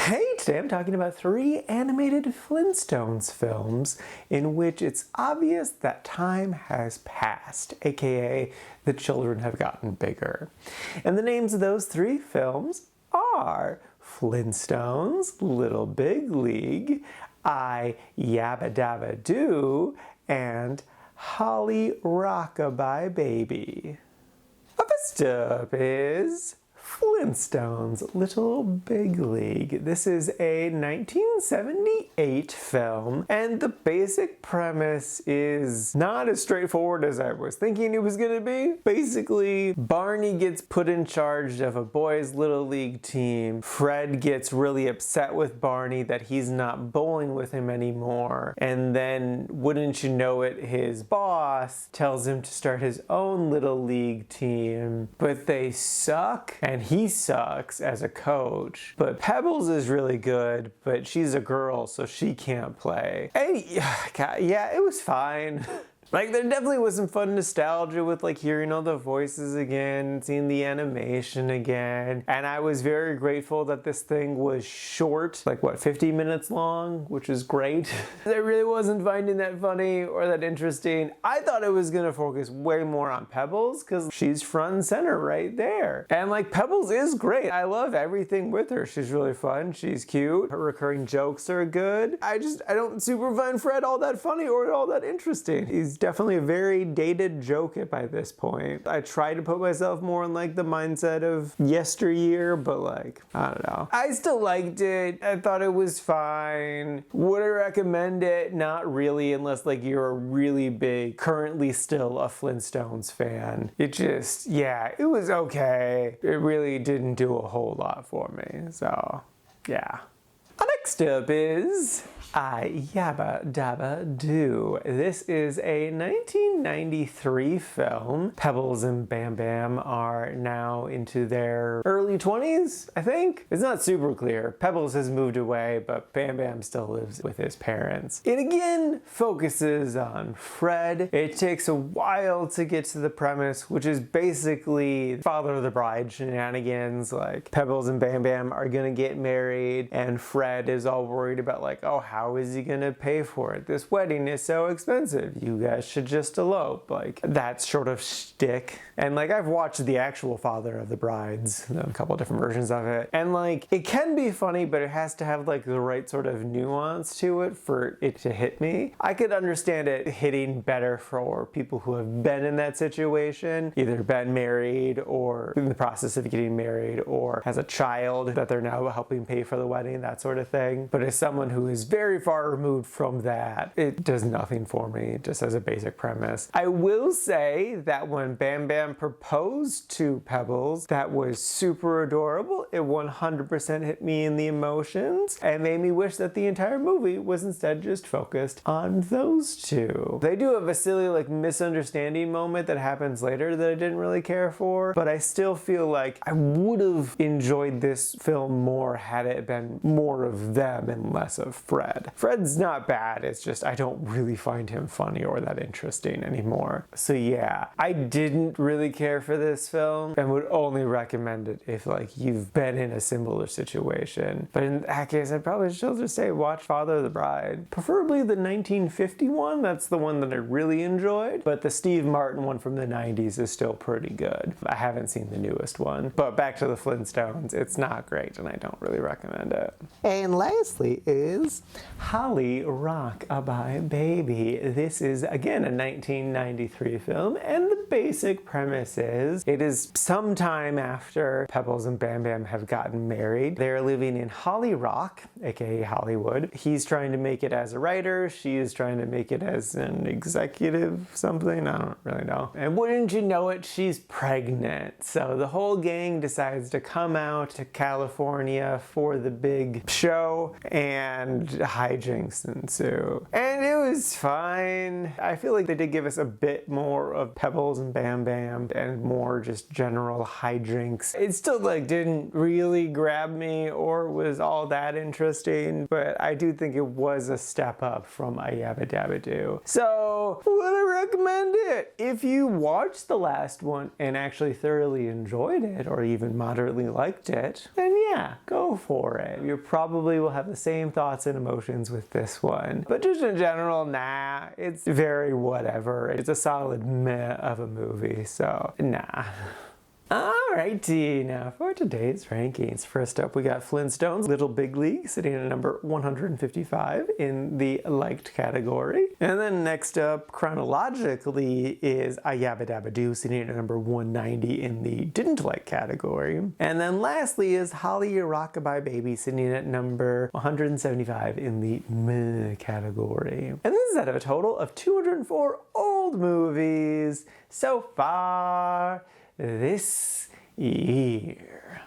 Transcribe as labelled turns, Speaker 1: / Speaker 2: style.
Speaker 1: Hey, today I'm talking about 3 animated Flintstones films in which it's obvious that time has passed, aka the children have gotten bigger. And the names of those 3 films are Flintstones, Little Big League, Yabba-Dabba Do, and Hollyrock-A-Bye Baby. First up is Flintstones, Little Big League. This is a 1978 film, and the basic premise is not as straightforward as I was thinking it was gonna be. Basically, Barney gets put in charge of a boys' Little League team. Fred gets really upset with Barney that he's not bowling with him anymore, and then, wouldn't you know it, his boss tells him to start his own Little League team, but they suck, and he sucks as a coach. But Pebbles is really good, but she's a girl, so she can't play. And yeah, it was fine. Like, there definitely was some fun nostalgia with like hearing all the voices again, seeing the animation again. And I was very grateful that this thing was short, like what, 50 minutes long, which is great. I really wasn't finding that funny or that interesting. I thought it was gonna focus way more on Pebbles because she's front and center right there. And like, Pebbles is great. I love everything with her. She's really fun, she's cute, her recurring jokes are good. I don't super find Fred all that funny or all that interesting. He's definitely a very dated joke by this point. I try to put myself more in like the mindset of yesteryear, but like, I don't know. I still liked it. I thought it was fine. Would I recommend it? Not really, unless like you're a really big, currently still a Flintstones fan. It just, yeah, it was okay. It really didn't do a whole lot for me, so yeah. Next up is Yabba-Dabba Do. This is a 1993 film. Pebbles and Bam Bam are now into their early 20s, I think. It's not super clear. Pebbles has moved away, but Bam Bam still lives with his parents. It again focuses on Fred. It takes a while to get to the premise, which is basically Father of the Bride shenanigans. Like, Pebbles and Bam Bam are gonna get married, and Fred is all worried about like, oh, how is he gonna pay for it? This wedding is so expensive. You guys should just elope. Like, that sort of shtick. And like, I've watched the actual Father of the Brides, a couple different versions of it, and like, it can be funny, but it has to have like the right sort of nuance to it for it to hit me. I could understand it hitting better for people who have been in that situation, either been married or in the process of getting married, or has a child that they're now helping pay for the wedding, that sort of thing. But as someone who is very far removed from that, it does nothing for me, just as a basic premise. I will say that when Bam Bam proposed to Pebbles, that was super adorable. It 100% hit me in the emotions and made me wish that the entire movie was instead just focused on those two. They do have a silly like misunderstanding moment that happens later that I didn't really care for, but I still feel like I would have enjoyed this film more had it been more of them and less of Fred. Fred's not bad, it's just I don't really find him funny or that interesting anymore. So yeah, I didn't really care for this film and would only recommend it if like you've been in a similar situation. But in that case, I'd probably still just say watch Father of the Bride. Preferably the 1951, that's the one that I really enjoyed, but the Steve Martin one from the 90s is still pretty good. I haven't seen the newest one, but back to the Flintstones, it's not great and I don't really recommend it. And lastly is Hollyrock-A-Bye Baby. This is again a 1993 film, and the basic premise is it is sometime after Pebbles and Bam Bam have gotten married. They're living in Hollyrock, aka Hollywood. He's trying to make it as a writer, she is trying to make it as an executive something, I don't really know. And wouldn't you know it, she's pregnant. So the whole gang decides to come out to California for the big show show, and hijinks ensue. And it was fine. I feel like they did give us a bit more of Pebbles and Bam Bam and more just general hijinks. It still like didn't really grab me or was all that interesting, but I do think it was a step up from a Yabba-Dabba Do. So would I recommend it? If you watched the last one and actually thoroughly enjoyed it or even moderately liked it, then yeah, go for it. You probably will have the same thoughts and emotions with this one. But just in general, nah, it's very whatever. It's a solid meh of a movie, so nah. Alrighty, now for today's rankings. First up, we got Flintstones, Little Big League, sitting at number 155 in the liked category. And then next up, chronologically, is a Yabba-Dabba Do, sitting at number 190 in the didn't like category. And then lastly is Hollyrock-A-Bye Baby, sitting at number 175 in the meh category. And this is out of a total of 204 old movies so far this year.